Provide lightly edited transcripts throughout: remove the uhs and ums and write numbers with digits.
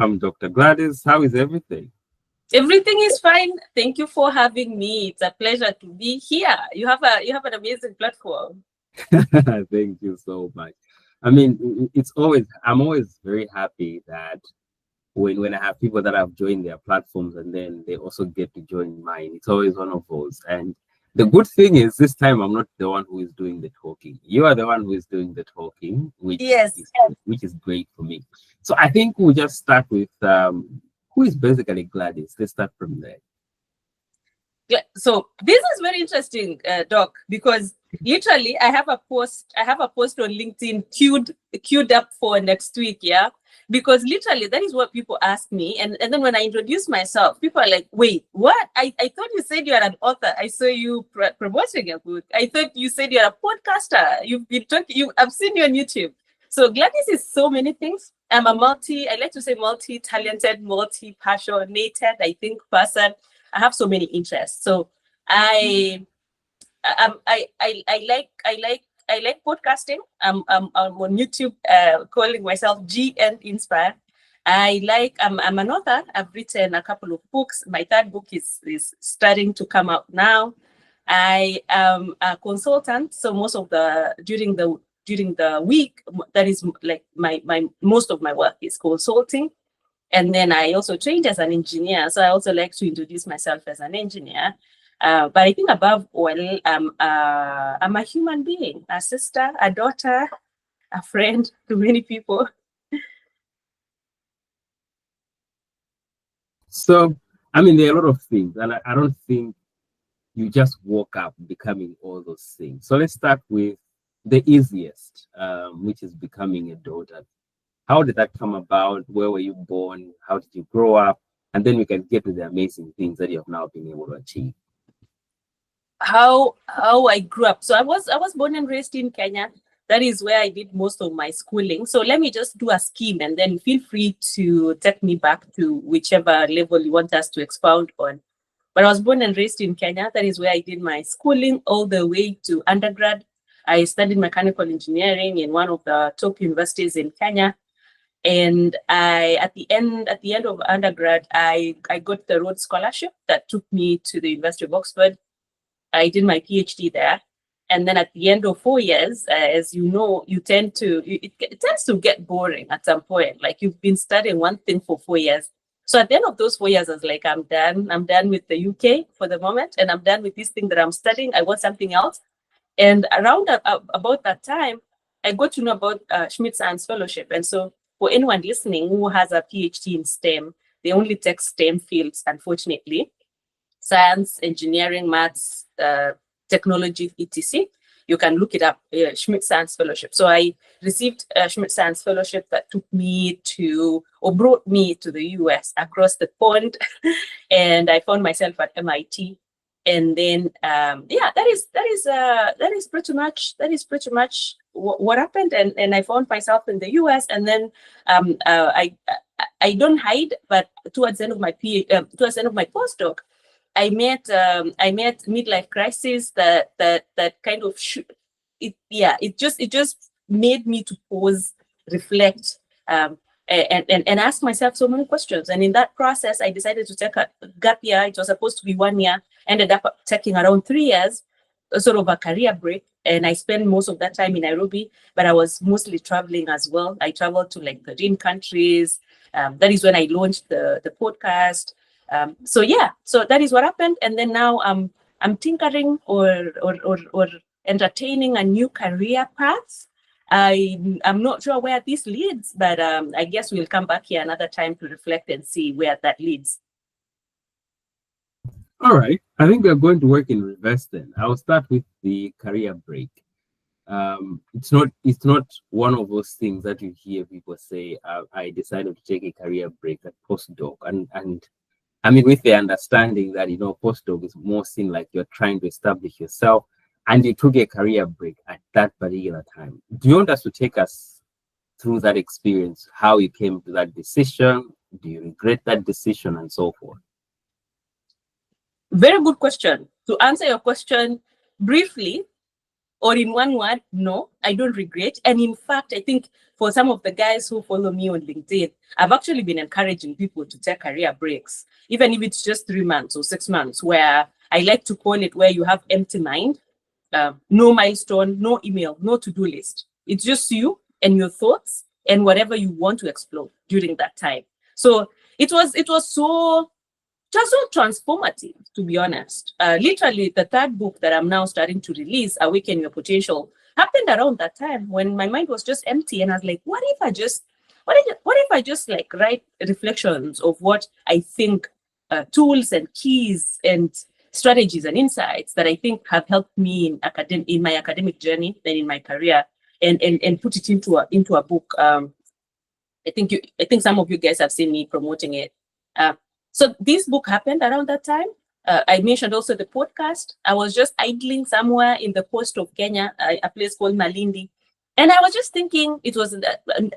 I'm Dr. Gladys. How is everything? Everything is fine. Thank you for having me. It's a pleasure to be here. You have an amazing platform. Thank you so much. I mean, I'm always very happy that when I have people that have joined their platforms and then they also get to join mine. It's always one of those. And the good thing is this time I'm not the one who is doing the talking. You are the one who is doing the talking, Yes. which is great for me. So I think we'll just start with who is basically Gladys. Let's start from there. Yeah, so this is very interesting, Doc, because literally I have a post. I have a post on LinkedIn queued up for next week. Yeah, because literally that is what people ask me, and then when I introduce myself, people are like, "Wait, what? I thought you said you are an author. I saw you promoting a book. I thought you said you're a podcaster. You've been talking. I've seen you on YouTube." So Gladys is so many things. I'm a I like to say multi-talented, multi-passionated, I think, person. I have so many interests. So I I like podcasting. I'm on YouTube calling myself G and Inspire. I'm an author. I've written a couple of books. My third book is starting to come out now. I am a consultant. So most of the during the week, that is like my most of my work is consulting. And then I also trained as an engineer. So I also like to introduce myself as an engineer. But I think above all, I'm a human being, a sister, a daughter, a friend to many people. So, I mean, there are a lot of things, and I don't think you just woke up becoming all those things. So let's start with the easiest, which is becoming a daughter. How did that come about? Where were you born? How did you grow up? And then we can get to the amazing things that you have now been able to achieve. How I grew up. So I was born and raised in Kenya. That is where I did most of my schooling. So let me just do a scheme and then feel free to take me back to whichever level you want us to expound on. But I was born and raised in Kenya. That is where I did my schooling all the way to undergrad. I studied mechanical engineering in one of the top universities in Kenya. And at the end of undergrad, I got the Rhodes Scholarship that took me to the University of Oxford. I did my PhD there. And then at the end of 4 years, as you know, it tends to get boring at some point. Like you've been studying one thing for 4 years. So at the end of those 4 years, I was like, I'm done. I'm done with the UK for the moment. And I'm done with this thing that I'm studying. I want something else. And around about that time, I got to know about Schmidt Science Fellowship. And so for anyone listening who has a PhD in STEM, they only take STEM fields, unfortunately: science, engineering, maths, technology, etc. You can look it up, Schmidt Science Fellowship. So I received a Schmidt Science Fellowship that took me to, or brought me to the US across the pond. And I found myself at MIT. And then, that is pretty much what happened. And I found myself in the US. And then I don't hide, but towards the end of my postdoc, I met midlife crisis that kind of it just made me to pause, reflect, and ask myself so many questions. And in that process, I decided to take a gap year. It was supposed to be 1 year, ended up taking around 3 years, sort of a career break. And I spent most of that time in Nairobi, but I was mostly traveling as well. I traveled to like 13 countries. That is when I launched the podcast. So that is what happened. And then now I'm tinkering or entertaining a new career path. I'm not sure where this leads, but I guess we'll come back here another time to reflect and see where that leads. All right. I think we are going to work in reverse then. I'll start with the career break. It's not one of those things that you hear people say, I decided to take a career break at postdoc. And I mean, with the understanding that, postdoc is more seen like you're trying to establish yourself, and you took a career break at that particular time. Do you want us to take us through that experience, how you came to that decision? Do you regret that decision, and so forth? Very good question. To answer your question briefly, Or in one word, no, I don't regret. And in fact, I think for some of the guys who follow me on LinkedIn, I've actually been encouraging people to take career breaks, even if it's just 3 months or 6 months, where I like to call it where you have empty mind, no milestone, no email, no to-do list. It's just you and your thoughts and whatever you want to explore during that time. So it was so just so transformative, to be honest. Literally, the third book that I'm now starting to release, Awaken Your Potential, happened around that time when my mind was just empty, and I was like, what if I just like write reflections of what I think, tools and keys and strategies and insights that I think have helped me in my academic journey and in my career, and put it into a book. I think some of you guys have seen me promoting it. So this book happened around that time. I mentioned also the podcast. I was just idling somewhere in the coast of Kenya, a place called Malindi. And I was just thinking, it was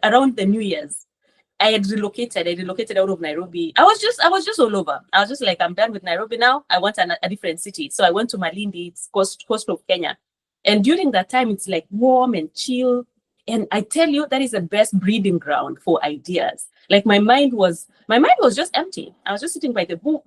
around the New Year's. I relocated out of Nairobi. I was just all over. I was just like, I'm done with Nairobi now. I want a different city. So I went to Malindi, it's coast of Kenya. And during that time, it's like warm and chill. And I tell you, that is the best breeding ground for ideas. Like my mind was just empty. I was just sitting by the pool,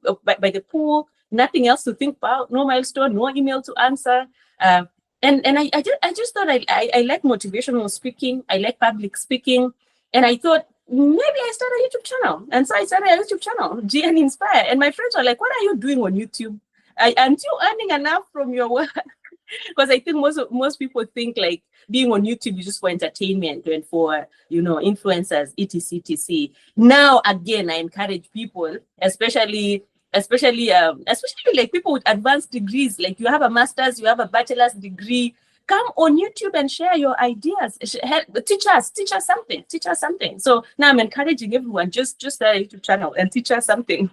nothing else to think about, no milestone, no email to answer. And I just thought I like motivational speaking. I like public speaking. And I thought, maybe I start a YouTube channel. And so I started a YouTube channel, GN Inspire. And my friends were like, what are you doing on YouTube? Aren't you earning enough from your work? Because I think most people think like being on YouTube is just for entertainment and for, influencers, etc. Now, again, I encourage people, especially like people with advanced degrees, like you have a master's, you have a bachelor's degree, come on YouTube and share your ideas. Teach us something. So now I'm encouraging everyone, just start a YouTube channel and teach us something.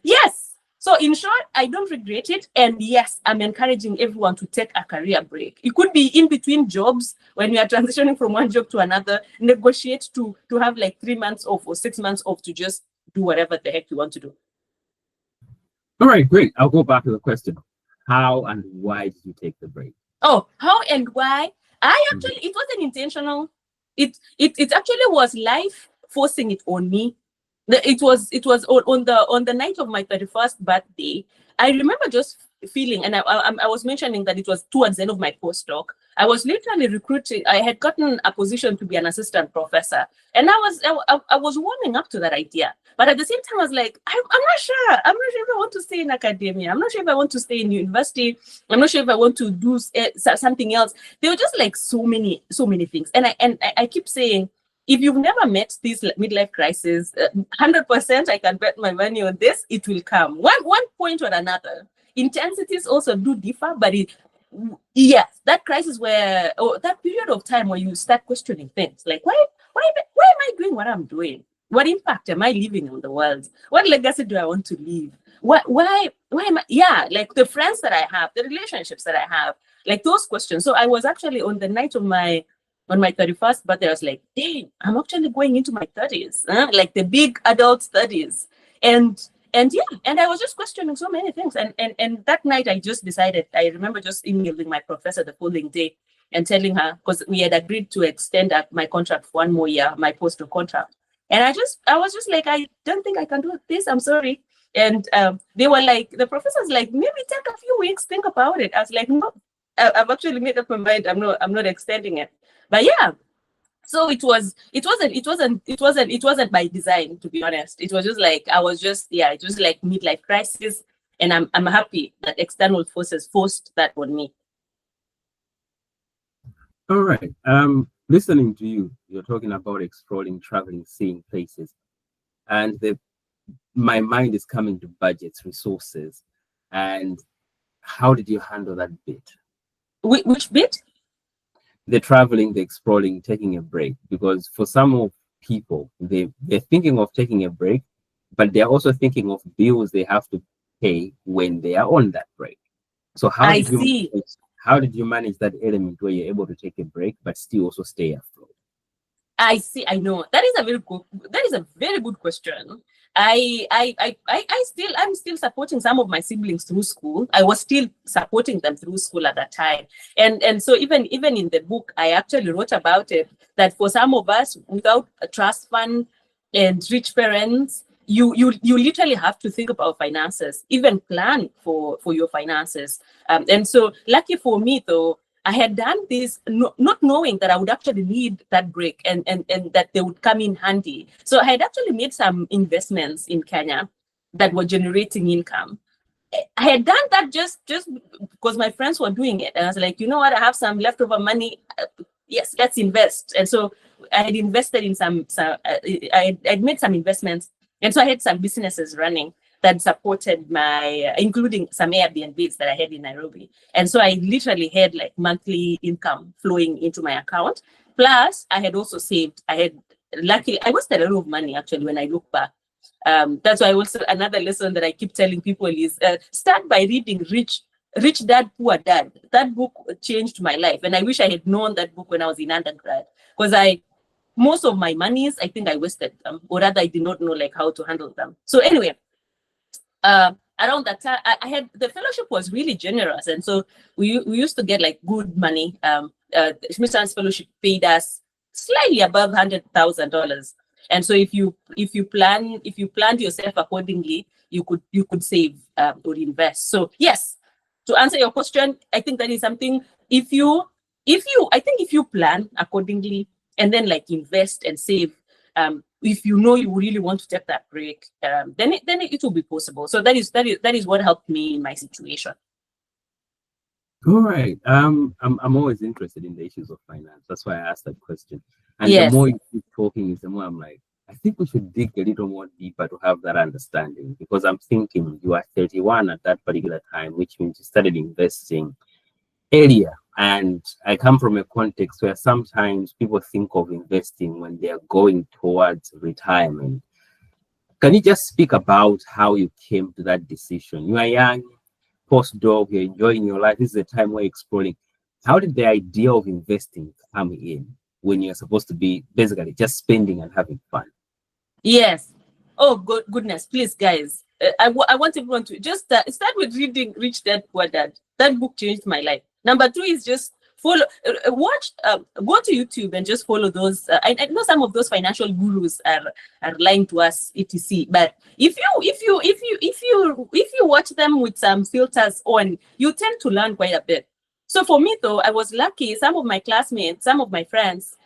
Yes. So in short, I don't regret it. And yes, I'm encouraging everyone to take a career break. It could be in between jobs when you are transitioning from one job to another, negotiate to have like 3 months off or 6 months off to just do whatever the heck you want to do. All right, great. I'll go back to the question. How and why did you take the break? Oh, how and why? It wasn't intentional. It actually was life forcing it on me. It was on the night of my 31st birthday. I remember just feeling, and I was mentioning that it was towards the end of my postdoc. I was literally recruiting. I had gotten a position to be an assistant professor, and I was warming up to that idea. But at the same time, I was like, I'm not sure. I'm not sure if I want to stay in academia. I'm not sure if I want to stay in university. I'm not sure if I want to do something else. There were just like so many things, and I keep saying, if you've never met this midlife crisis, 100% I can bet my money on this, it will come. One point or another. Intensities also do differ, but yes, that crisis that period of time where you start questioning things, like why am I doing what I'm doing? What impact am I leaving on the world? What legacy do I want to leave? Why am I, like the friends that I have, the relationships that I have, like those questions. So I was actually on the night of my 31st birthday, I was like, dang, I'm actually going into my 30s, like the big adult 30s. And I was just questioning so many things. And that night I just decided, I remember just emailing my professor the following day and telling her, because we had agreed to extend my contract for 1 more year, my postdoc contract. And I was just like, I don't think I can do this, I'm sorry. And they were like, the professor's like, maybe take a few weeks, think about it. I was like, no, I've actually made up my mind, I'm not extending it. But yeah, so it wasn't by design, to be honest. It was just like it was like midlife crisis, and I'm happy that external forces forced that on me. All right. Listening to you're talking about exploring, traveling, seeing places, and my mind is coming to budgets, resources, and how did you handle that bit? Which bit? The traveling, the exploring, taking a break, because for some of people, they're thinking of taking a break, but they're also thinking of bills they have to pay when they are on that break. So how did you manage that element where you're able to take a break but still also stay afloat? I see. I know that is a very good. That is a very good question. I'm still supporting some of my siblings through school. I was still supporting them through school at that time, and so even in the book, I actually wrote about it. That for some of us, without a trust fund and rich parents, you literally have to think about finances, even plan for your finances. And so, lucky for me though, I had done this not knowing that I would actually need that break and that they would come in handy. So I had actually made some investments in Kenya that were generating income. I had done that just because my friends were doing it. And I was like, you know what, I have some leftover money. Yes, let's invest. And so I had invested in I'd made some investments. And so I had some businesses running that supported my, including some Airbnbs that I had in Nairobi. And so I literally had like monthly income flowing into my account. Plus, I had also saved. I wasted a lot of money actually when I look back. That's why also another lesson that I keep telling people is start by reading Rich Dad, Poor Dad. That book changed my life. And I wish I had known that book when I was in undergrad, because most of my monies, I think I wasted them, or rather I did not know like how to handle them. So anyway, around that time, I had, the fellowship was really generous, and so we used to get like good money. Smith Fellowship paid us slightly above $100,000, and so if you planned yourself accordingly, you could save or invest. So yes, to answer your question, I think that is something. If you plan accordingly and then like invest and save, if you know you really want to take that break, then it will be possible. So that is what helped me in my situation. All right. I'm always interested in the issues of finance. That's why I asked that question. And Yes. the more you keep talking, the more I'm like, I think we should dig a little more deeper to have that understanding, because I'm thinking you are 31 at that particular time, which means you started investing earlier. And I come from a context where sometimes people think of investing when they are going towards retirement. Can you just speak about how you came to that decision? You are young, postdoc, you're enjoying your life. This is a time where exploring. How did the idea of investing come in when you're supposed to be basically just spending and having fun? Yes. Oh, goodness, please, guys. I want everyone to just start with reading Rich Dad, Poor Dad. That book changed my life. Number 2 is just follow, go to YouTube and just follow those. I know some of those financial gurus are lying to us, etc. But if you watch them with some filters on, you tend to learn quite a bit. So for me though, I was lucky. Some of my classmates, some of my friends,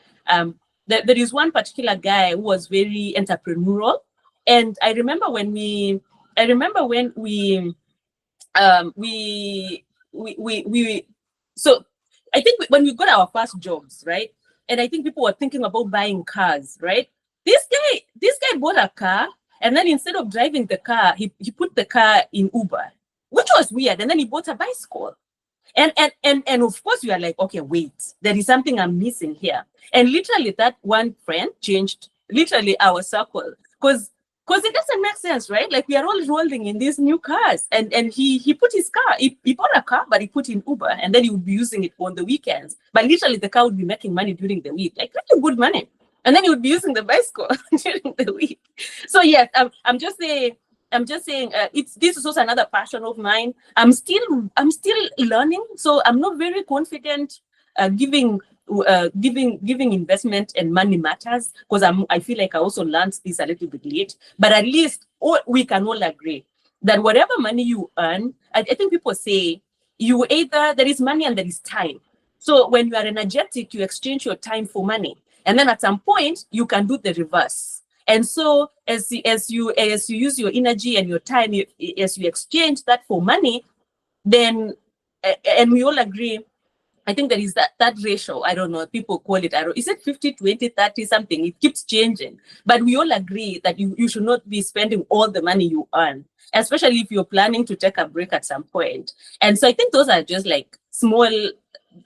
there is one particular guy who was very entrepreneurial, and I remember when we so I think when we got our first jobs, right? And I think people were thinking about buying cars, right? This guy bought a car, and then instead of driving the car, he put the car in Uber, which was weird. And then he bought a bicycle. And of course, you are like, okay, wait, there is something I'm missing here. And literally, that one friend changed literally our circle, because it doesn't make sense, right? Like, we are all rolling in these new cars, and he put his car, he bought a car, but he put in Uber, and then he would be using it on the weekends. But literally, the car would be making money during the week, like really good money, and then he would be using the bicycle during the week. So yes, I'm just saying. This is also another passion of mine. I'm still learning, so I'm not very confident giving investment and money matters, because I feel like I also learned this a little bit late. But at least we can all agree that whatever money you earn, I think people say you either, there is money and there is time. So when you are energetic, you exchange your time for money, and then at some point you can do the reverse. And so as you use your energy and your time, as you exchange that for money, then, and we all agree, I think there is that ratio. I don't know, people call it, is it 50, 20, 30, something? It keeps changing. But we all agree that you should not be spending all the money you earn, especially if you're planning to take a break at some point. And so I think those are just like small,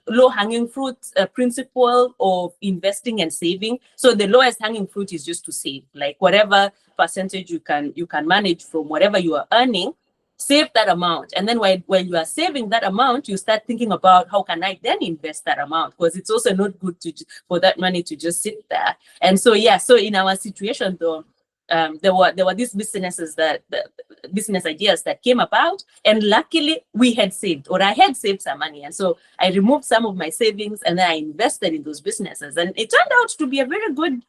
low-hanging fruit principle of investing and saving. So the lowest hanging fruit is just to save, like whatever percentage you can manage from whatever you are earning, save that amount. And then while you are saving that amount, you start thinking about how can I then invest that amount, because it's also not good for that money to just sit there. And so, yeah, so in our situation though, there were these businesses business ideas that came about, and luckily we had saved, or I had saved some money. And so I removed some of my savings and then I invested in those businesses. And it turned out to be a very good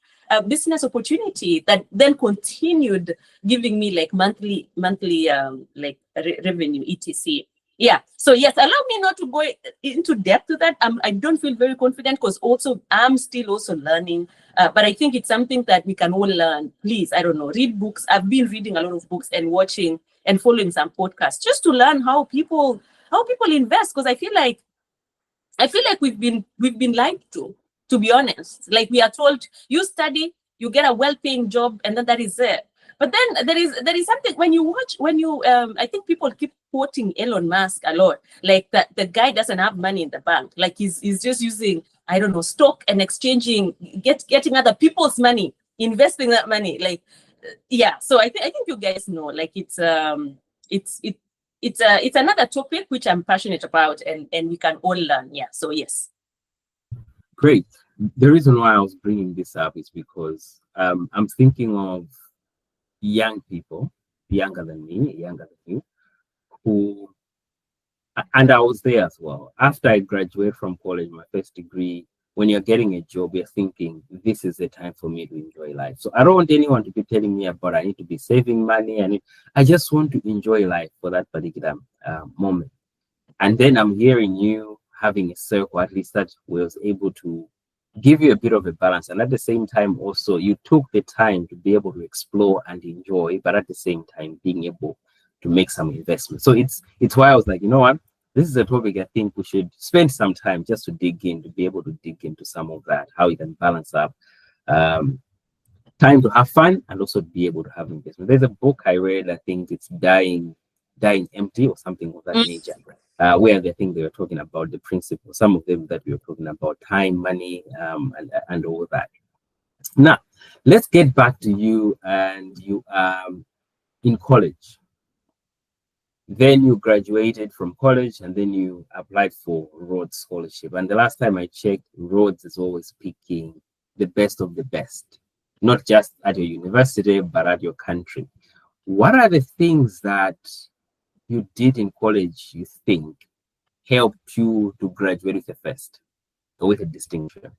business opportunity that then continued giving me like monthly revenue, etc. Yeah. So yes, allow me not to go into depth to that. I don't feel very confident because also I'm still also learning. But I think it's something that we can all learn. Please, I don't know, read books. I've been reading a lot of books and watching and following some podcasts just to learn how people invest. Because I feel like we've been lied to be honest. Like we are told, you study, you get a well-paying job, and then that is it. But then there is something I think people keep quoting Elon Musk a lot, like that the guy doesn't have money in the bank, like he's just using, I don't know, stock and exchanging, getting other people's money, investing that money, like yeah. So I think you guys know, like it's another topic which I'm passionate about, and we can all learn. Yeah. So yes. Great. The reason why I was bringing this up is because I'm thinking of young people, younger than me, younger than you, who, and I was there as well. After I graduated from college, my first degree, when you're getting a job, you're thinking, this is the time for me to enjoy life. So I don't want anyone to be telling me about I need to be saving money. I just want to enjoy life for that particular moment. And then I'm hearing you having a circle, at least that was able to give you a bit of a balance. And at the same time, also, you took the time to be able to explore and enjoy, but at the same time, being able to make some investment. So it's why I was like, you know what? This is a topic I think we should spend some time just to dig in, to be able to dig into some of that, how you can balance up time to have fun and also be able to have investment. There's a book I read, I think it's Dying Empty or something of that nature, where I think they were talking about the principles, some of them that we were talking about, time, money, and all that. Now, let's get back to you, and you in college. Then you graduated from college, and then you applied for Rhodes Scholarship. And the last time I checked, Rhodes is always picking the best of the best, not just at your university, but at your country. What are the things that you did in college you think helped you to graduate with a first or with a distinction?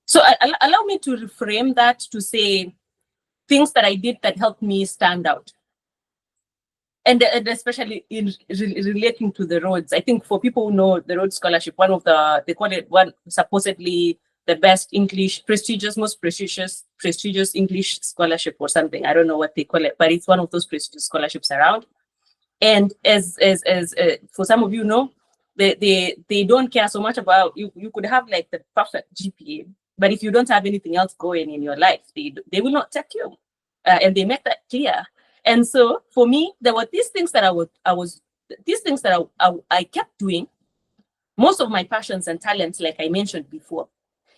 So allow me to reframe that to say things that I did that helped me stand out. And especially in relating to the Rhodes. I think for people who know the Rhodes Scholarship, they call it one supposedly the best English, most prestigious English scholarship or something. I don't know what they call it, but it's one of those prestigious scholarships around. And as for some of you know, they don't care so much about you. You could have like the perfect GPA, but if you don't have anything else going in your life, they will not take you, and they make that clear. And so for me, there were these things that I kept doing, most of my passions and talents, like I mentioned before.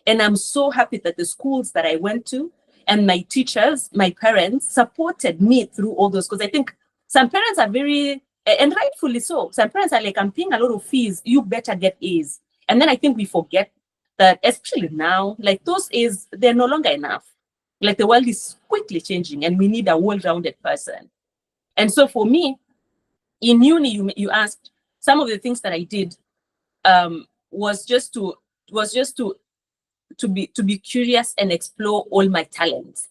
And I'm so happy that the schools that I went to and my teachers, my parents supported me through all those. Because I think some parents are very, and rightfully so, some parents are like, I'm paying a lot of fees, you better get A's. And then I think we forget that, especially now, like those A's, they're no longer enough. Like the world is quickly changing and we need a well-rounded person. And so for me, in uni, you asked, some of the things that I did was just to be curious and explore all my talents.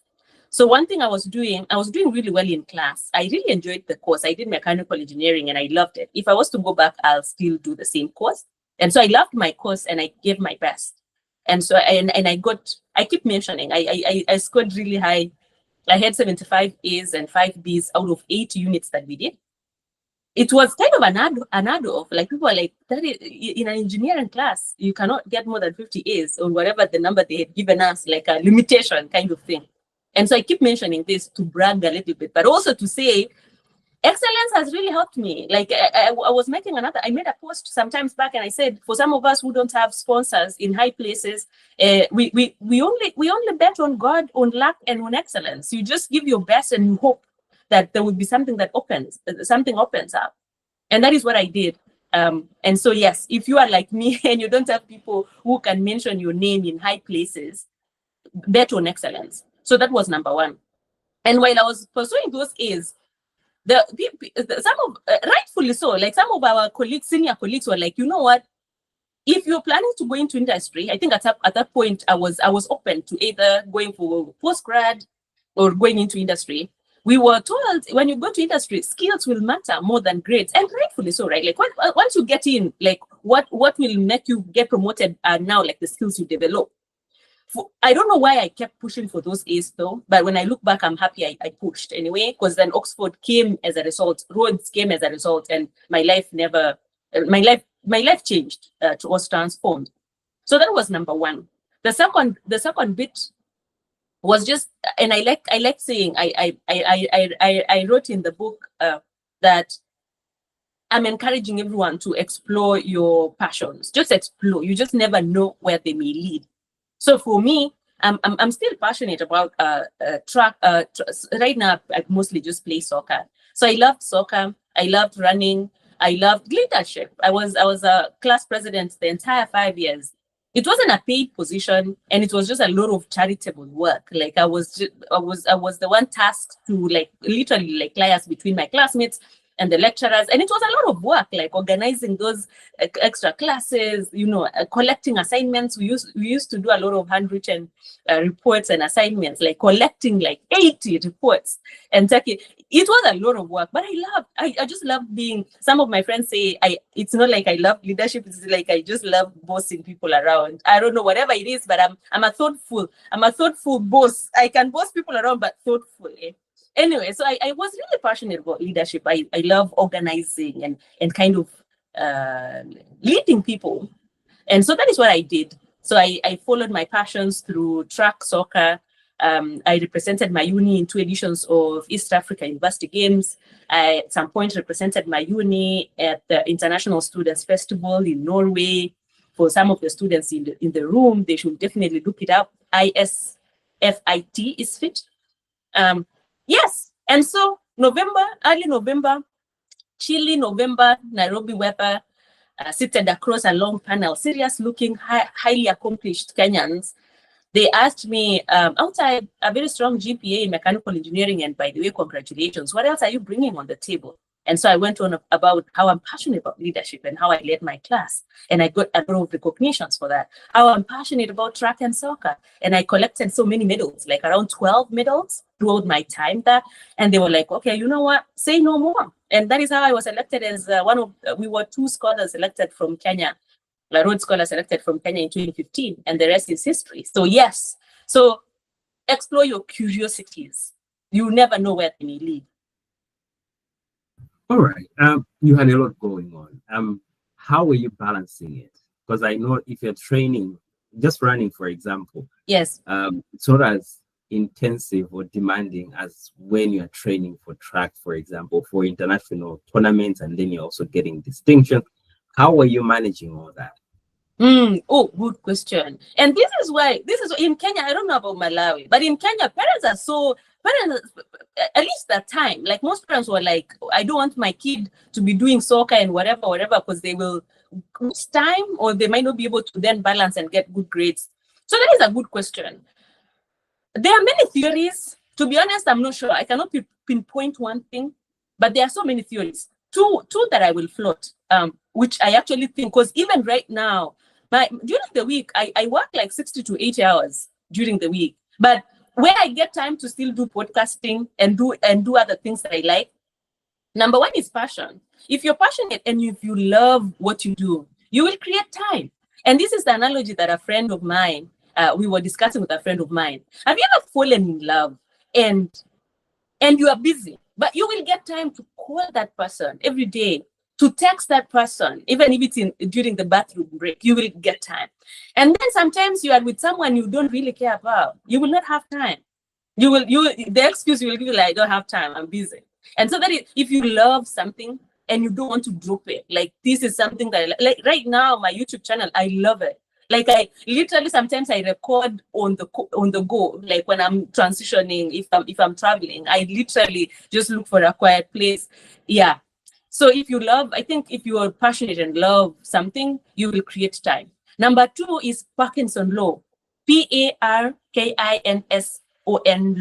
So one thing I was doing really well in class. I really enjoyed the course. I did mechanical engineering and I loved it. If I was to go back, I'll still do the same course. And so I loved my course and I gave my best. And so I keep mentioning, I scored really high. I had 75 A's and 5 B's out of 8 units that we did. It was kind of an add-off. Like people are like, that is, in an engineering class, you cannot get more than 50 A's or whatever the number they had given us, like a limitation kind of thing. And so I keep mentioning this to brag a little bit, but also to say, excellence has really helped me. Like I made a post sometimes back and I said, for some of us who don't have sponsors in high places, we only bet on God, on luck, and on excellence. You just give your best and you hope that there would be something that opens, something opens up. And that is what I did. And so, yes, if you are like me and you don't have people who can mention your name in high places, bet on excellence. So that was number one. And while I was pursuing those A's, some of, rightfully so, like some of our colleagues, senior colleagues were like, you know what, if you're planning to go into industry, I think at that point I was open to either going for postgrad or going into industry. We were told when you go to industry, skills will matter more than grades, and rightfully so, right? Like once you get in, like what will make you get promoted are now like the skills you develop. I don't know why I kept pushing for those A's though, but when I look back, I'm happy I pushed anyway, because then Oxford came as a result, Rhodes came as a result, and my life changed, was transformed. So that was number one. The second bit was just, and I like saying, I wrote in the book that I'm encouraging everyone to explore your passions. Just explore. You just never know where they may lead. So for me, I'm still passionate about track. Right now, I mostly just play soccer. So I loved soccer. I loved running. I loved leadership. I was a class president the entire 5 years. It wasn't a paid position, and it was just a lot of charitable work. Like I was the one tasked to like literally like liaise between my classmates and the lecturers, and it was a lot of work, like organizing those extra classes, collecting assignments. We used to do a lot of handwritten reports and assignments, like collecting like 80 reports and taking. It was a lot of work, but I just loved being. Some of my friends say it's not like I love leadership. It's like I just love bossing people around. I don't know, whatever it is, but I'm a thoughtful boss. I can boss people around, but thoughtful. Anyway, so I was really passionate about leadership. I love organizing and kind of leading people. And so that is what I did. So I followed my passions through track, soccer. I represented my uni in 2 editions of East Africa University Games. I, at some point, represented my uni at the International Students Festival in Norway. For some of the students in the room, they should definitely look it up. ISFIT is fit. Yes, and so early November, chilly November, Nairobi weather, seated across a long panel, serious-looking, highly accomplished Kenyans. They asked me, outside a very strong GPA in mechanical engineering, and by the way, congratulations, what else are you bringing on the table? And so I went on about how I'm passionate about leadership and how I led my class. And I got a lot of recognitions for that. How I'm passionate about track and soccer. And I collected so many medals, like around 12 medals throughout my time there. And they were like, okay, you know what? Say no more. And that is how I was elected as we were 2 scholars elected from Kenya. A Rhodes Scholar selected from Kenya in 2015, and the rest is history. So yes, so explore your curiosities. You never know where they may lead. All right. You had a lot going on. How were you balancing it? Because I know if you're training, just running, for example, yes, it's not as intensive or demanding as when you're training for track, for example, for international tournaments, and then you're also getting distinction. How are you managing all that? Oh, good question. And this is in Kenya. I don't know about Malawi, but in Kenya, parents, at least that time, like most parents were like, I don't want my kid to be doing soccer and whatever, because they will lose time, or they might not be able to then balance and get good grades. So that is a good question. There are many theories. To be honest, I'm not sure. I cannot pinpoint one thing, but there are so many theories. Two that I will float, which I actually think, because even right now, during the week, I work like 60 to 80 hours during the week. But where I get time to still do podcasting and do other things that I like, number one is passion. If you're passionate and if you love what you do, you will create time. And this is the analogy that a friend of mine, we were discussing with a friend of mine. Have you ever fallen in love and you are busy, but you will get time to call that person every day, to text that person, even if it's during the bathroom break, you will get time. And then sometimes you are with someone you don't really care about. You will not have time. The excuse you will give, like, I don't have time, I'm busy. And so that if you love something and you don't want to drop it, like this is something that like right now, my YouTube channel, I love it. Like I literally sometimes I record on the go, like when I'm transitioning, if I'm traveling, I literally just look for a quiet place. Yeah. So if you love, I think if you are passionate and love something, you will create time. Number 2 is Parkinson law, Parkinson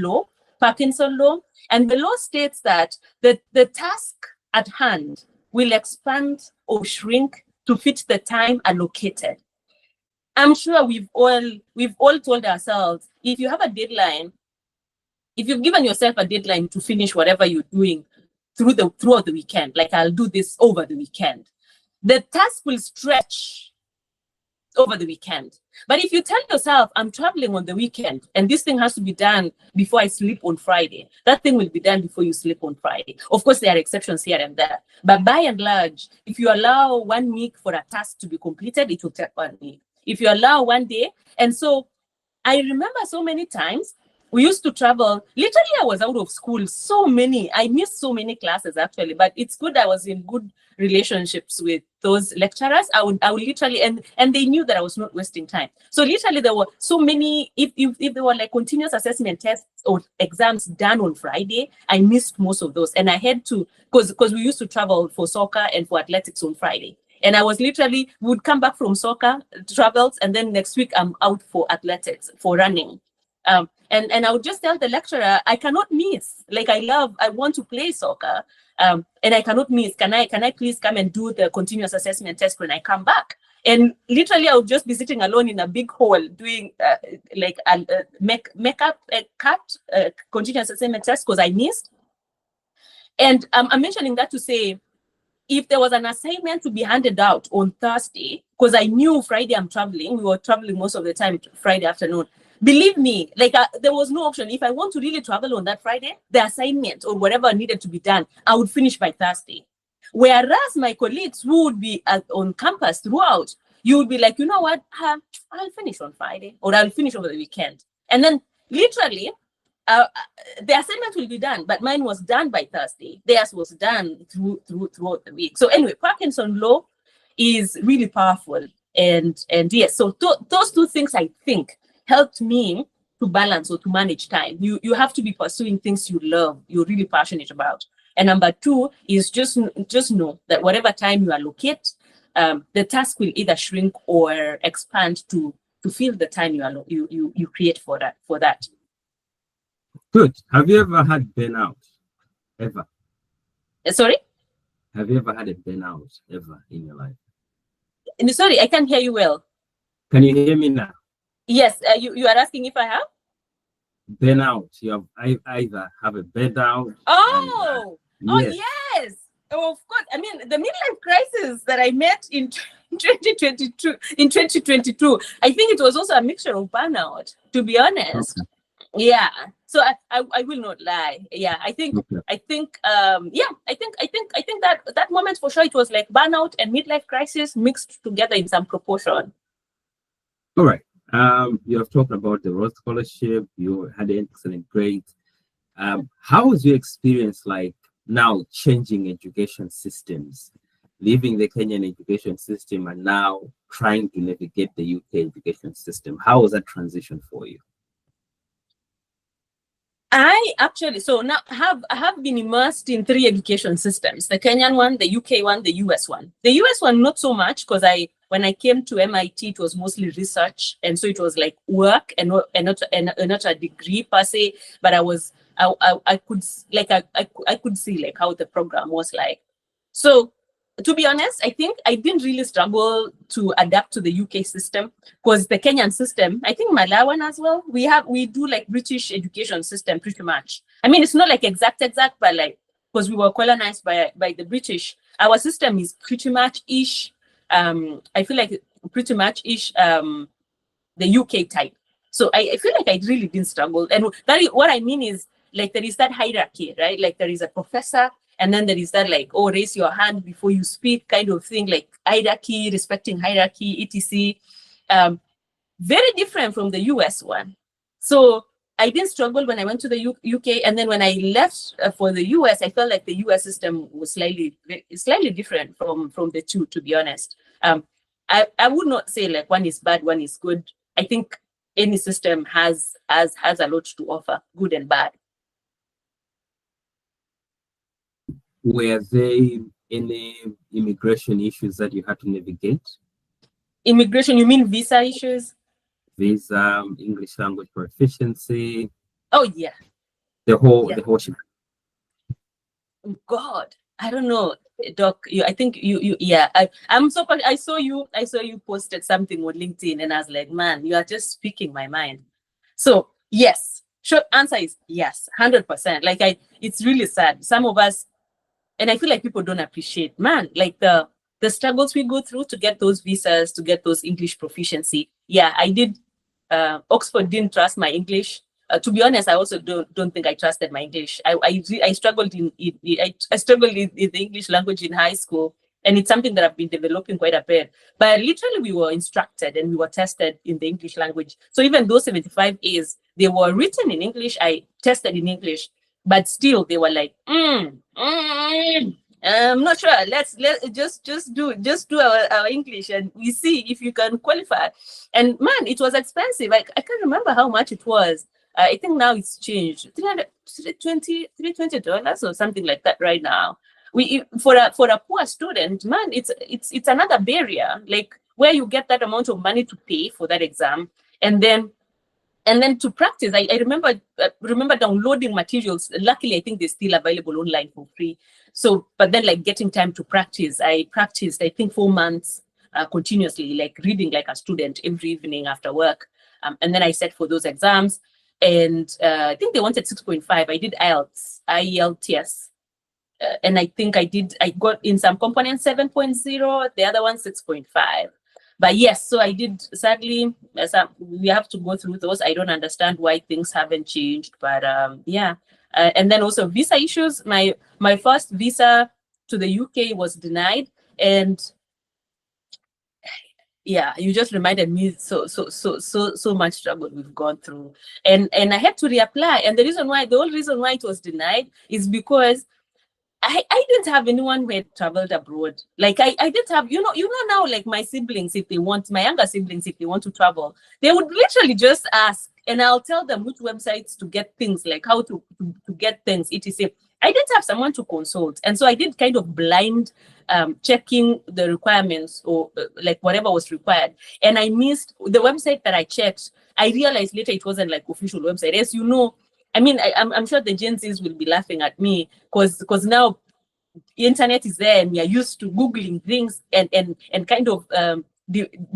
law, Parkinson law. And the law states that the task at hand will expand or shrink to fit the time allocated. I'm sure we've all told ourselves, if you have a deadline, if you've given yourself a deadline to finish whatever you're doing throughout the weekend, like I'll do this over the weekend, the task will stretch over the weekend. But if you tell yourself, I'm traveling on the weekend and this thing has to be done before I sleep on Friday, that thing will be done before you sleep on Friday. Of course, there are exceptions here and there. But by and large, if you allow 1 week for a task to be completed, it will take 1 week. If you allow 1 day, and so I remember so many times we used to travel. Literally, I was out of school. I missed so many classes actually, but it's good I was in good relationships with those lecturers. I would literally, and they knew that I was not wasting time. So literally there were so many, if there were like continuous assessment tests or exams done on Friday, I missed most of those. And I had to, because we used to travel for soccer and for athletics on Friday. And I was literally, would come back from soccer travels, and then next week I'm out for athletics, for running. And I would just tell the lecturer, I cannot miss. Like I want to play soccer, and I cannot miss. Can I please come and do the continuous assessment test when I come back? And literally, I would just be sitting alone in a big hall doing makeup cut continuous assessment test because I missed. And I'm mentioning that to say, if there was an assignment to be handed out on Thursday, because I knew Friday I'm traveling, we were traveling most of the time Friday afternoon. Believe me, like there was no option. If I want to really travel on that Friday, the assignment or whatever needed to be done, I would finish by Thursday. Whereas my colleagues who would be on campus throughout, you would be like, you know what, I'll finish on Friday or I'll finish over the weekend. And then literally, the assignment will be done, but mine was done by Thursday. Theirs was done throughout the week. So anyway, Parkinson law is really powerful. And yes, so those 2 things I think helped me to balance or to manage time. You have to be pursuing things you love, you're really passionate about. And number 2 is just know that whatever time you allocate, the task will either shrink or expand to fill the time you create for that. Good. Have you ever had burnout? Ever? Sorry? Have you ever had a burnout ever in your life? Sorry, I can't hear you well. Can you hear me now? Yes, you are asking if I have? Burnout. You have either have a burnout. Oh, yes. Yes. Oh, of course. I mean, the midlife crisis that I met in 2022, I think it was also a mixture of burnout, to be honest. Okay. Yeah. So I will not lie. Yeah, I think that moment for sure, it was like burnout and midlife crisis mixed together in some proportion. All right. You have talked about the Rhodes Scholarship. You had an excellent grade. How was your experience like now changing education systems, leaving the Kenyan education system and now trying to navigate the UK education system? How was that transition for you? I actually, so now I have been immersed in 3 education systems: the Kenyan one, the UK one, the US one. The US one, not so much, because when I came to MIT, it was mostly research, and so it was like work and not a degree per se. But I could see like how the program was like. So to be honest, I think I didn't really struggle to adapt to the UK system, because the Kenyan system, I think Malawan as well, we do like British education system pretty much. I mean, it's not like exact, but like, because we were colonized by the British, our system is pretty much ish. I feel like pretty much ish the UK type. So I feel like I really didn't struggle. And what I mean is, like, there is that hierarchy, right? Like there is a professor, and then there is that like, oh, raise your hand before you speak kind of thing, like hierarchy, respecting hierarchy, etc. Very different from the US one. So I didn't struggle when I went to the UK, and then when I left for the US, I felt like the US system was slightly different from the 2, to be honest. I would not say like one is bad, one is good. I think any system has a lot to offer, good and bad. Were there any immigration issues that you had to navigate? Immigration, you mean visa issues? Visa, English language proficiency. Oh yeah. The whole God, I don't know, Doc. I think you yeah. I'm so I saw you posted something on LinkedIn, and I was like, man, you are just speaking my mind. So yes, short answer is yes, 100%. Like it's really sad. Some of us, and I feel like people don't appreciate, man, like the struggles we go through to get those visas, to get those English proficiency. Yeah, I did. Oxford didn't trust my English. To be honest, I also don't think I trusted my English. I struggled I struggled in the English language in high school, and it's something that I've been developing quite a bit. But literally, we were instructed and we were tested in the English language. So even those 75 A's, they were written in English. I tested in English, but still they were like, I'm not sure. Let's just do our English, and we see if you can qualify. And man, it was expensive. I can't remember how much it was. I think now it's changed. $320 or something like that right now. For a poor student, man, it's another barrier. Like where you get that amount of money to pay for that exam, and then to practice. I remember downloading materials. Luckily, I think they're still available online for free. So, but then like getting time to practice. I practiced, I think 4 months continuously, like reading like a student every evening after work. And then I set for those exams. And I think they wanted 6.5. I did IELTS. And I think I got in some components 7.0, the other one 6.5. But yes, so I did, sadly, we have to go through those. I don't understand why things haven't changed, but yeah. And then also visa issues. My first visa to the UK was denied. And yeah, you just reminded me so much struggle we've gone through. And I had to reapply. And the whole reason why it was denied is because I didn't have anyone who had traveled abroad. Like I didn't have, you know now, like my siblings, my younger siblings, if they want to travel, they would literally just ask, and I'll tell them which websites to get things, like how to get things, etc. I didn't have someone to consult. And so I did kind of blind checking the requirements, or like whatever was required. And I missed the website that I checked. I realized later it wasn't like official website. As you know, I mean, I'm sure the Gen Zs will be laughing at me because now the internet is there and we are used to Googling things and kind of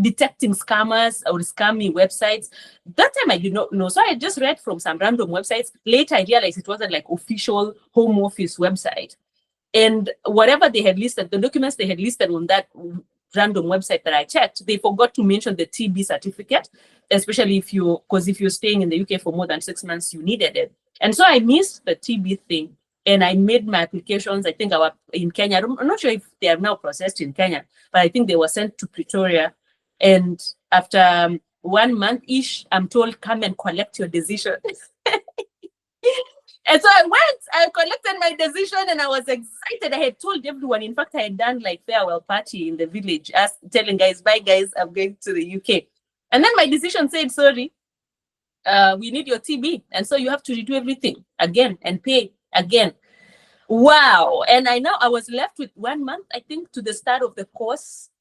detecting scammers or scammy websites. That time I did not know. So I just read from some random websites. Later I realized it wasn't like official Home Office website. And whatever they had listed, the documents they had listed on that random website that I checked, they forgot to mention the TB certificate, especially because if you're staying in the UK for more than 6 months, you needed it. And so I missed the TB thing, and I made my applications. I think I was in Kenya. I'm not sure if they are now processed in Kenya, but I think they were sent to Pretoria. And after 1 month-ish, I'm told, come and collect your decision. And so I collected my decision, and I was excited. I had told everyone. In fact, I had done like farewell party in the village, telling guys, bye guys, I'm going to the UK. And then my decision said, sorry, we need your TB. And so you have to redo everything again and pay again. Wow. And I was left with 1 month, I think, to the start of the course.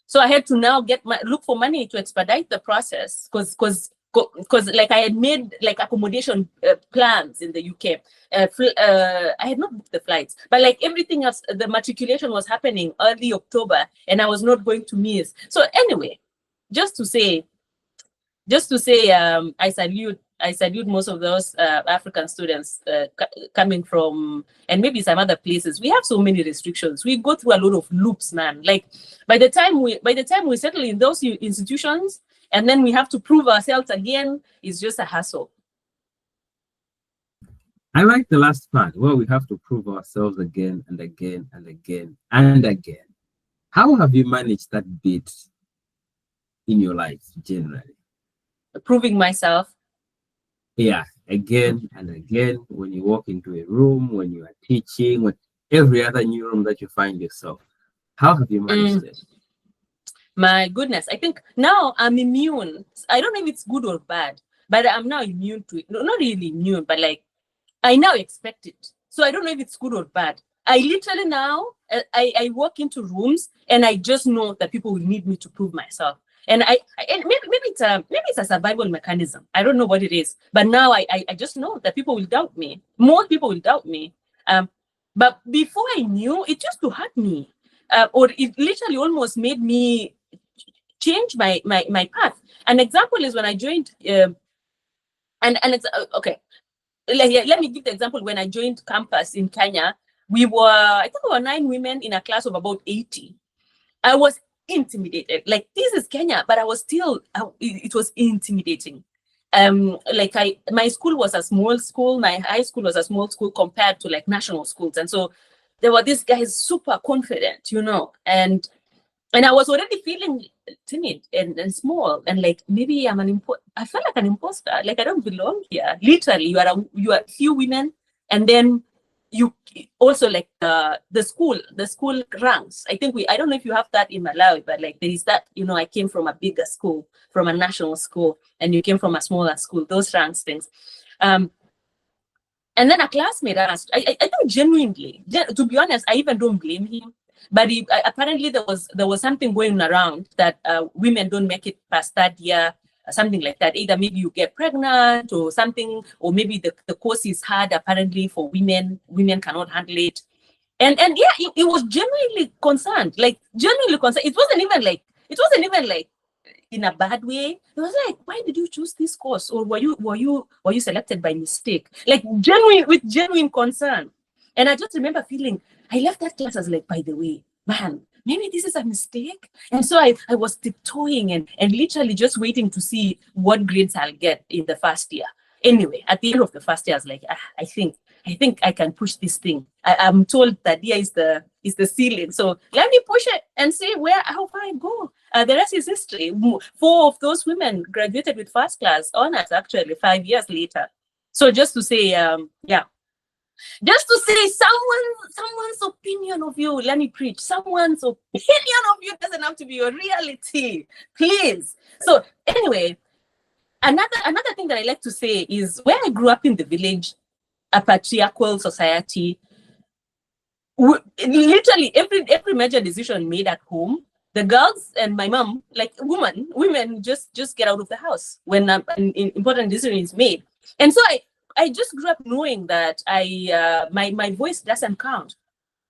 So I had to now look for money to expedite the process, because like I had made like accommodation plans in the UK. I had not booked the flights, but like everything else, the matriculation was happening early October, and I was not going to miss. So anyway, just to say, I salute most of those African students coming from, and maybe some other places. We have so many restrictions. We go through a lot of loops, man. Like by the time we settle in those institutions, and then we have to prove ourselves again, it's just a hassle. I like the last part, where we have to prove ourselves again and again and again and again. How have you managed that bit in your life generally? Proving myself. Yeah, again and again, when you walk into a room, when you are teaching, with every other new room that you find yourself. How have you managed it? My goodness, I think now I'm immune. I don't know if it's good or bad, but I'm now immune to it. No, not really immune, but like I now expect it. So I don't know if it's good or bad. I literally now, I walk into rooms and I just know that people will need me to prove myself. And and maybe it's a survival mechanism. I don't know what it is, but now I just know that people will doubt me. More people will doubt me. But before I knew, it used to hurt me, or it literally almost made me change my path. An example is when I joined, and it's okay. Let me give the example. When I joined campus in Kenya, I think we were 9 women in a class of about 80. I was intimidated. Like, this is Kenya, but I was still, it was intimidating. My school was a small school. My high school was a small school compared to like national schools. And so there were these guys super confident, and I was already feeling timid and small, and like maybe I felt like an imposter, like I don't belong here. Literally, you are few women, and then you also like the school ranks. I don't know if you have that in Malawi, but like there is that. I came from a bigger school, from a national school, and you came from a smaller school. Those ranks things. And then a classmate asked, I don't genuinely, to be honest, I even don't blame him. But apparently there was something going around that women don't make it past that year, something like that. Either maybe you get pregnant or something, or maybe the course is hard apparently for women. Women cannot handle it. And yeah, it was genuinely concerned, like genuinely concerned. It wasn't even like in a bad way. It was like, why did you choose this course? Or were you selected by mistake? Like genuine concern. And I just remember feeling, I left that class as like, by the way, man, maybe this is a mistake. And so I was tiptoeing and literally just waiting to see what grades I'll get in the first year. Anyway, at the end of the first year, I was like, I think I can push this thing. I'm told that here is the ceiling. So let me push it and see how far I go. The rest is history. 4 of those women graduated with first class honors actually 5 years later. So just to say, just to say someone's opinion of you, let me preach. Someone's opinion of you doesn't have to be your reality, please. So anyway, another thing that I like to say is where I grew up in the village, a patriarchal society, literally every major decision made at home, the girls and my mom, like women just get out of the house when an important decision is made. And so I just grew up knowing that my voice doesn't count,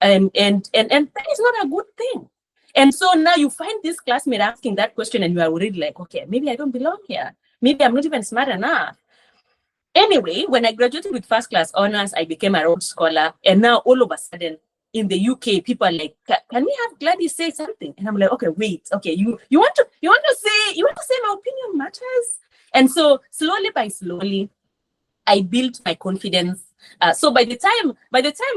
and that is not a good thing. And so now you find this classmate asking that question, and you are already like, okay, maybe I don't belong here. Maybe I'm not even smart enough. Anyway, when I graduated with first class honors, I became a Rhodes Scholar, and now all of a sudden in the UK, people are like, "Can we have Gladys say something?" And I'm like, "Okay, wait, okay, you want to say my opinion matters?" And so slowly by slowly, I built my confidence. So by the time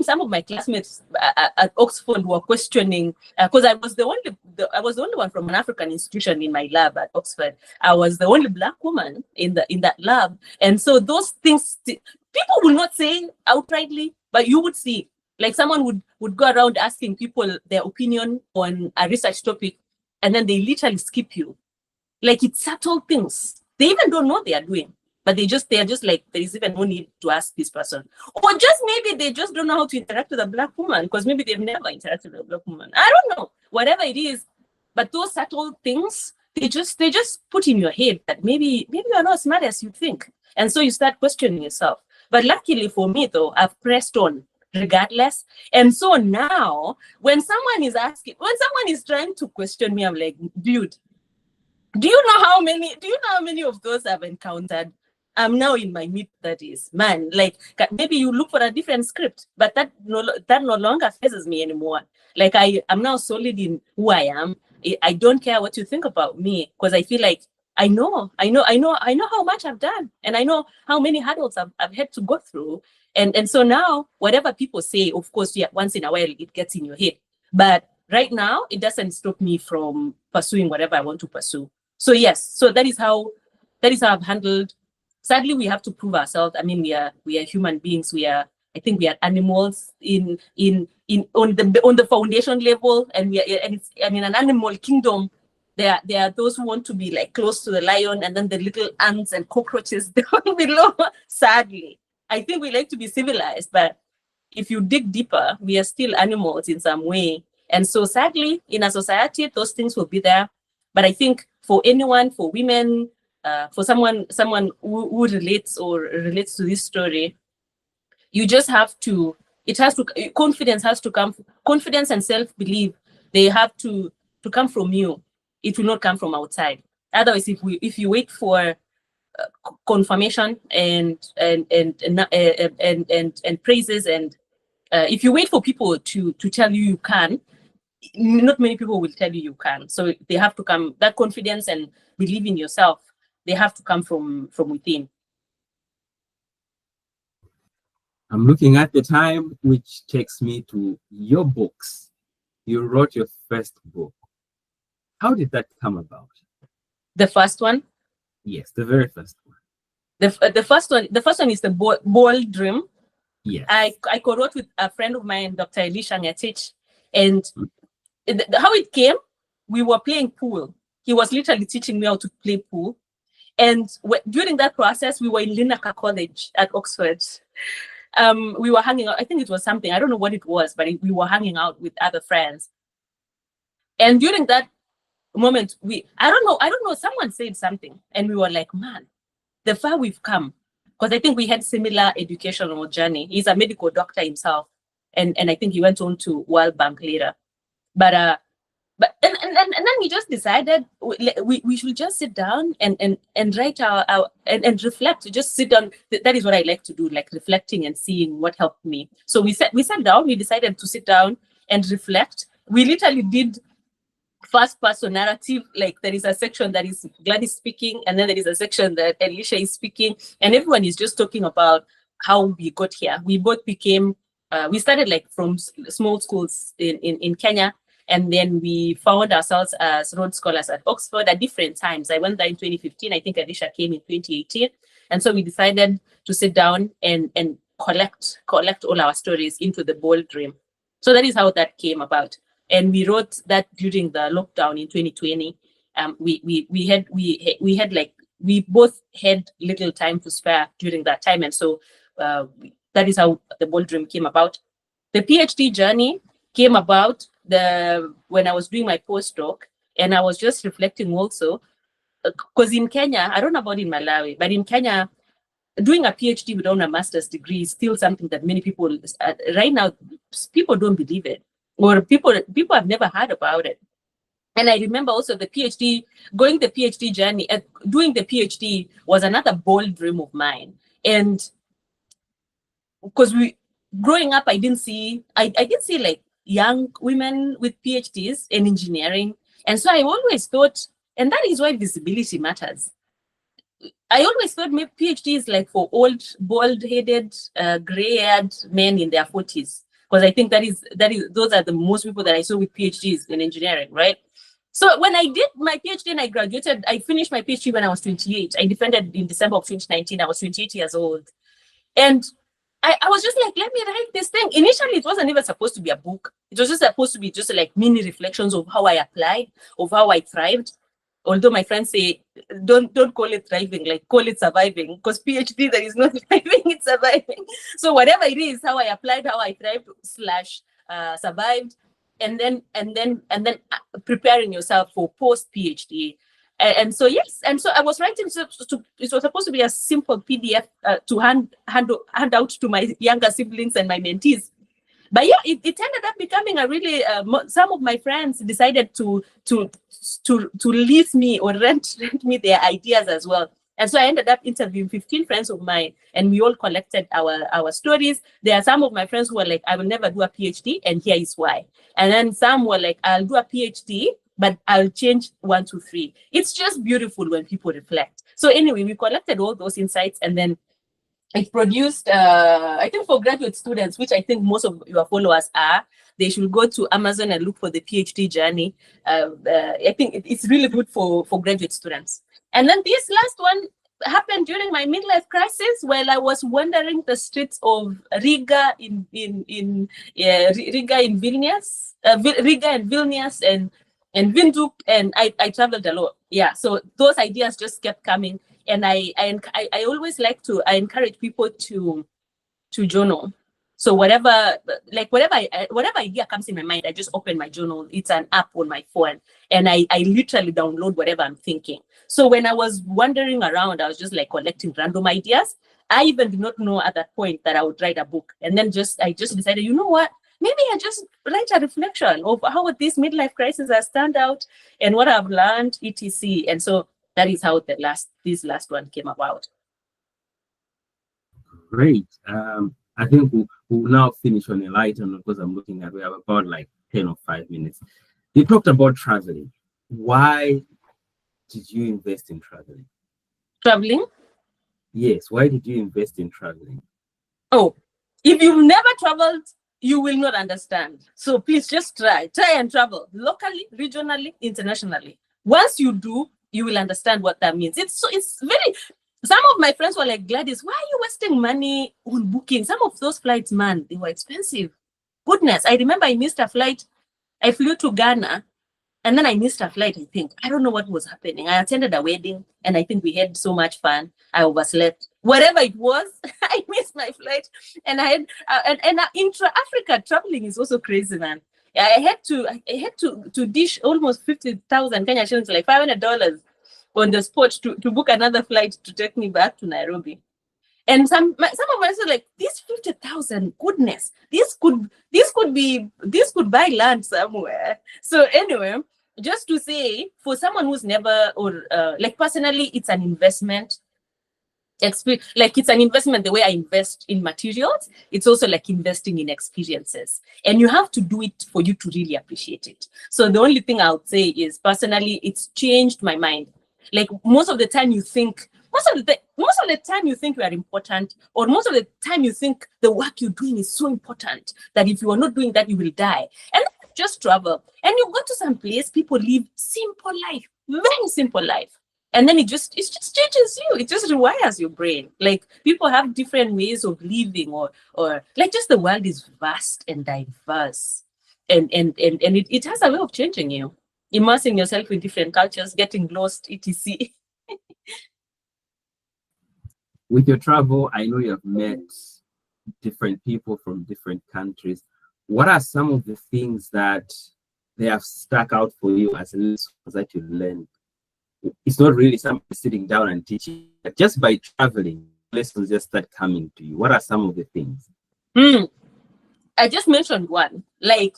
some of my classmates at Oxford were questioning, because I was the only one from an African institution in my lab at Oxford. I was the only Black woman in that lab, and so those things people will not say outrightly, but you would see, like someone would go around asking people their opinion on a research topic, and then they literally skip you, like it's subtle things they even don't know they are doing. But they are just like, there is even no need to ask this person. Or just maybe they just don't know how to interact with a Black woman, because maybe they've never interacted with a Black woman. I don't know, whatever it is. But those subtle things, they just put in your head that maybe you're not as smart as you think. And so you start questioning yourself. But luckily for me though, I've pressed on regardless. And so now when someone is trying to question me, I'm like, dude, do you know how many of those I've encountered? I'm now in my mid-30s, man. Like maybe you look for a different script, but that no longer phases me anymore. Like I'm now solid in who I am. I don't care what you think about me, because I feel like I know how much I've done, and I know how many hurdles I've had to go through. And so now whatever people say, of course, yeah, once in a while it gets in your head, but right now it doesn't stop me from pursuing whatever I want to pursue. So yes, so that is how I've handled. Sadly, we have to prove ourselves. I mean, we are human beings. I think we are animals on the foundation level, and it's an animal kingdom. There are those who want to be like close to the lion, and then the little ants and cockroaches down below. Sadly, I think we like to be civilized, but if you dig deeper, we are still animals in some way. And so sadly, in a society, those things will be there. But I think for anyone, for women, for someone who relates to this story, you just have to, confidence has to come, confidence and self-belief, they have to come from you. It will not come from outside. Otherwise, if you wait for confirmation and praises, and if you wait for people to tell you you can, not many people will tell you can. So they have to come, that confidence and believe in yourself, they have to come from within. I'm looking at the time, which takes me to your books. You wrote your first book. How did that come about? The first one? Yes, the very first one. The first one is the Bold Dream. Yes. I co-wrote with a friend of mine, Dr. Gladys Ngetich, and how it came, we were playing pool. He was literally teaching me how to play pool. And during that process, we were in Linacre College at Oxford. We were hanging out. I think it was something, I don't know what it was, but we were hanging out with other friends. And during that moment, I don't know, someone said something, and we were like, man, the far we've come. Because I think we had similar educational journey. He's a medical doctor himself, and I think he went on to World Bank later. But then we just decided we should just sit down and write our and reflect. Just sit down. That is what I like to do, like reflecting and seeing what helped me. So we sat down. We decided to sit down and reflect. We literally did first person narrative. Like there is a section that is Gladys speaking, and then there is a section that Alicia is speaking, and everyone is just talking about how we got here. We both became. We started like from small schools in Kenya. And then we found ourselves as Rhodes Scholars at Oxford at different times. I went there in 2015. I think Alicia came in 2018. And so we decided to sit down and collect all our stories into the Bold Dream. So that is how that came about. And we wrote that during the lockdown in 2020. We both had little time to spare during that time. And so that is how the Bold Dream came about. The PhD journey came about when I was doing my postdoc, and I was just reflecting also, because in Kenya, I don't know about in Malawi, but in Kenya, doing a PhD without a master's degree is still something that many people, right now, people don't believe it, or people have never heard about it. And I remember also the PhD, going the PhD journey, doing the PhD was another bold dream of mine. And because growing up, I didn't see like young women with PhDs in engineering. And so I always thought, and that is why visibility matters. I always thought maybe PhD is like for old, bald-headed, gray-haired men in their 40s. Because I think those are the most people that I saw with PhDs in engineering, right? So when I did my PhD and I graduated, I finished my PhD when I was 28. I defended in December of 2019. I was 28 years old. And I was just like, let me write this thing. Initially, it wasn't even supposed to be a book. It was just supposed to be just like mini reflections of how I applied, of how I thrived. Although my friends say, don't call it thriving, like call it surviving, because PhD, there is no thriving, it's surviving. So whatever it is, how I applied, how I thrived / survived, and then preparing yourself for post PhD. And so yes, and so I was writing. It was supposed to be a simple PDF to hand out to my younger siblings and my mentees. But yeah, it ended up becoming a really. Some of my friends decided to lease me or rent me their ideas as well. And so I ended up interviewing 15 friends of mine, and we all collected our stories. There are some of my friends who were like, I will never do a PhD, and here is why. And then some were like, I'll do a PhD, but I'll change 1, 2, 3. It's just beautiful when people reflect. So anyway, we collected all those insights, and then it produced, I think for graduate students, which I think most of your followers are, they should go to Amazon and look for the PhD journey. I think it's really good for graduate students. And then this last one happened during my midlife crisis, while I was wandering the streets of Riga in Vilnius, and and Windhoek, and I traveled a lot. Yeah, so those ideas just kept coming, and I always like to, I encourage people to journal. So whatever whatever idea comes in my mind, I just open my journal. It's an app on my phone, and I literally download whatever I'm thinking. So when I was wandering around, I was just like collecting random ideas. I even did not know at that point that I would write a book. And then I just decided, you know what? Maybe I just write a reflection of how this midlife crisis has turned out and what I've learned, etc. And so that is how this last one came about. Great. I think we'll now finish on a lighter note, because I'm looking at, we have about like 10 or 5 minutes. You talked about traveling. Why did you invest in traveling? Traveling? Yes. Why did you invest in traveling? Oh, if you've never traveled, you will not understand. So please just try and travel locally, regionally, internationally. Once you do, you will understand what that means. It's very, some of my friends were like, Gladys, why are you wasting money on booking? Some of those flights, man, they were expensive. Goodness, I remember I missed a flight. I flew to Ghana, and then I missed a flight, I think. I don't know what was happening. I attended a wedding, and I think we had so much fun. I overslept. Whatever it was, I missed my flight. And I had, intra-Africa traveling is also crazy, man. I had to dish almost 50,000 Kenya shillings, like $500 on the spot to book another flight to take me back to Nairobi. And some of us are like, this 50,000, goodness, this could buy land somewhere. So anyway, just to say, for someone who's never, or like personally, it's an investment. Like it's an investment the way I invest in materials. It's also like investing in experiences, and you have to do it for you to really appreciate it. So the only thing I would say is, personally, it's changed my mind. Like most of the time you think you are important, or most of the time you think the work you're doing is so important that if you are not doing that, you will die. And just travel, and you go to some place, people live simple life, very simple life. And then it just changes you. It just rewires your brain. Like people have different ways of living, or like just the world is vast and diverse. And it has a way of changing you, immersing yourself in different cultures, getting lost, etc. With your travel, I know you have met different people from different countries. What are some of the things that they have stuck out for you as lessons that you learned? It's not really somebody sitting down and teaching, but just by traveling, lessons just start coming to you. What are some of the things? I just mentioned one. Like,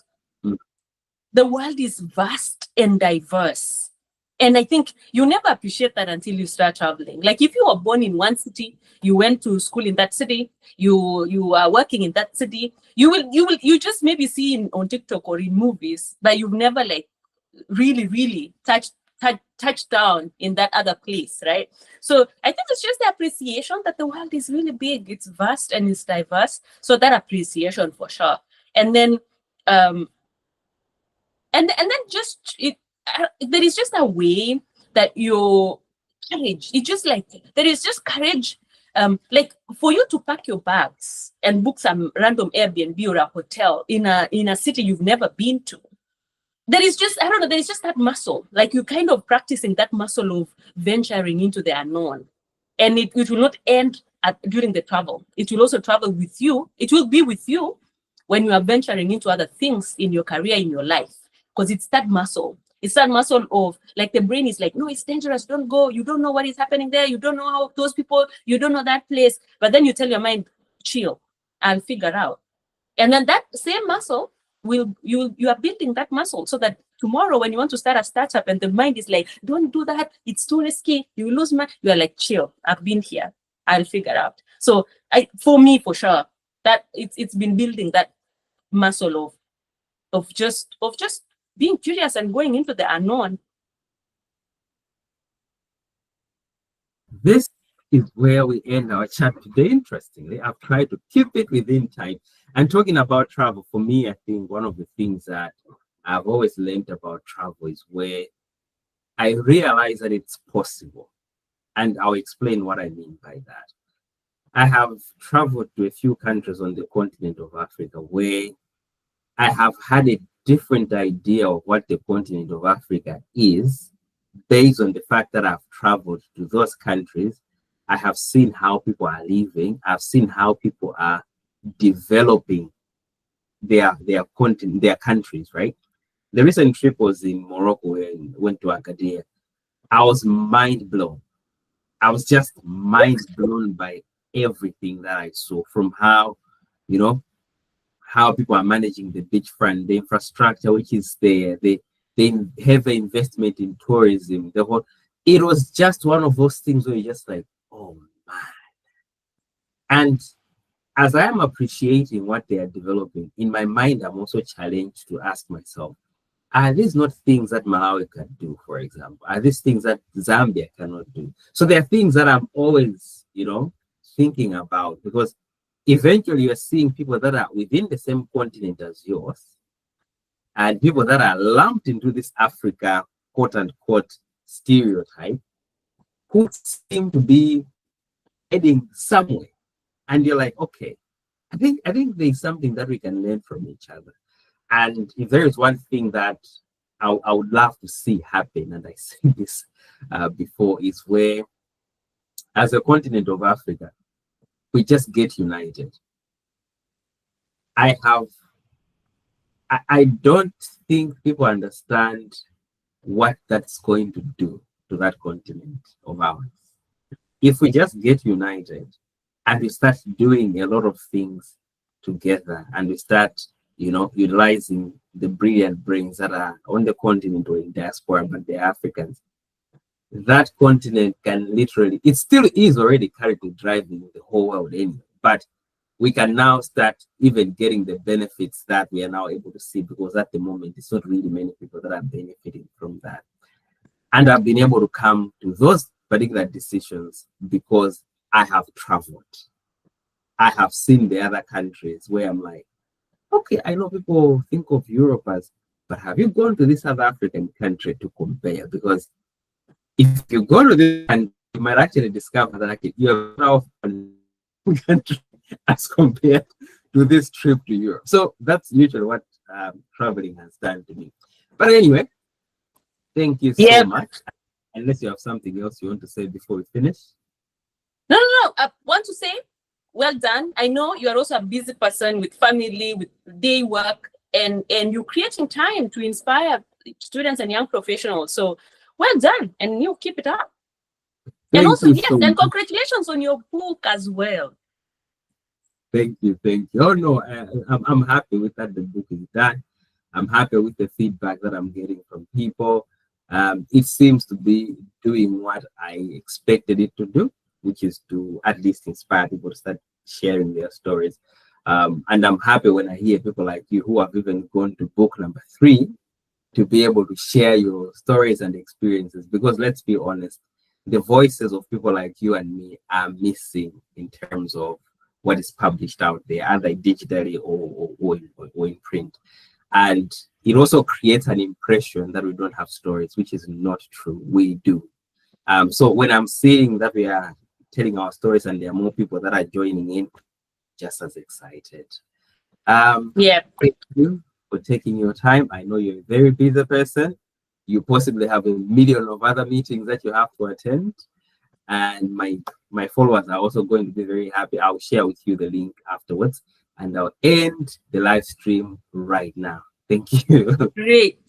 the world is vast and diverse. And I think you never appreciate that until you start traveling. Like if you were born in one city, you went to school in that city, you are working in that city, you just maybe see on TikTok or in movies, but you've never like really touched down in that other place, right? So I think it's just the appreciation that the world is really big, it's vast and it's diverse. So that appreciation for sure. And then and then just there is just a way that your courage, it just like there is just courage, like for you to pack your bags and book some random Airbnb or a hotel in a city you've never been to. There is just, I don't know, there is just that muscle, like you kind of practicing that muscle of venturing into the unknown. And it will not end during the travel. It will also travel with you. It will be with you when you are venturing into other things in your career, in your life, because it's that muscle. It's that muscle of, like, the brain is like, no, it's dangerous, don't go. You don't know what is happening there. You don't know how those people, you don't know that place. But then you tell your mind, chill, I'll figure out. And then that same muscle, you are building that muscle so that tomorrow when you want to start a startup and the mind is like, don't do that, it's too risky, you lose money, you are like, chill, I've been here, I'll figure out. So for me, for sure, that it's been building that muscle of just being curious and going into the unknown. This is where we end our chat today. Interestingly, I've tried to keep it within time. And talking about travel, for me, I think one of the things that I've always learned about travel is where I realize that it's possible. And I'll explain what I mean by that. I have traveled to a few countries on the continent of Africa where I have had a different idea of what the continent of Africa is based on the fact that I've traveled to those countries. I have seen how people are living. I've seen how people are developing their continent, their countries, right? The recent trip was in Morocco and went to Agadir. I was mind blown. I was just mind blown by everything that I saw, from how, you know, how people are managing the beachfront, the infrastructure which is there, the heavy investment in tourism, the whole. It was just one of those things where you're just like, oh man. And as I am appreciating what they are developing, in my mind, I'm also challenged to ask myself, are these not things that Malawi can do, for example? Are these things that Zambia cannot do? So there are things that I'm always, thinking about, because eventually you're seeing people that are within the same continent as yours and people that are lumped into this Africa, quote unquote, stereotype, who seem to be heading somewhere. And you're like, okay, I think there's something that we can learn from each other. And if there is one thing that I would love to see happen, and I said this before, is where, as a continent of Africa, we just get united. I don't think people understand what that's going to do to that continent of ours. If we just get united and we start doing a lot of things together, and we start, utilizing the brilliant brains that are on the continent or in diaspora, but they're Africans, that continent can literally, it still is already currently driving the whole world anyway, but we can now start even getting the benefits that we are now able to see, because at the moment, it's not really many people that are benefiting from that. And I've been able to come to those particular decisions because I have traveled. I have seen the other countries where I'm like, okay, I know people think of Europe as, but have you gone to this South African country to compare? Because if you go to this country, you might actually discover that you're better off in a country as compared to this trip to Europe. So that's usually what traveling has done to me. But anyway, thank you so much. Unless you have something else you want to say before we finish. No. I want to say, well done. I know you are also a busy person with family, with day work, and you're creating time to inspire students and young professionals. So well done, and you keep it up. Thank and also, you yes, so and much. Congratulations on your book as well. Thank you. Oh no, I'm happy with that. The book is done. I'm happy with the feedback that I'm getting from people. It seems to be doing what I expected it to do, which is to at least inspire people to start sharing their stories. And I'm happy when I hear people like you who have even gone to book number 3 to be able to share your stories and experiences. Because let's be honest, the voices of people like you and me are missing in terms of what is published out there, either digitally or in print. And it also creates an impression that we don't have stories, which is not true. We do. So when I'm seeing that we are telling our stories and there are more people that are joining in, just as excited. Thank you for taking your time. I know you're a very busy person. You possibly have a million of other meetings that you have to attend. And my followers are also going to be very happy. I'll share with you the link afterwards, and I'll end the live stream right now. Thank you. Great.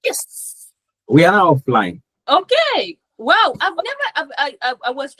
Yes, we are offline. Okay. Wow. I was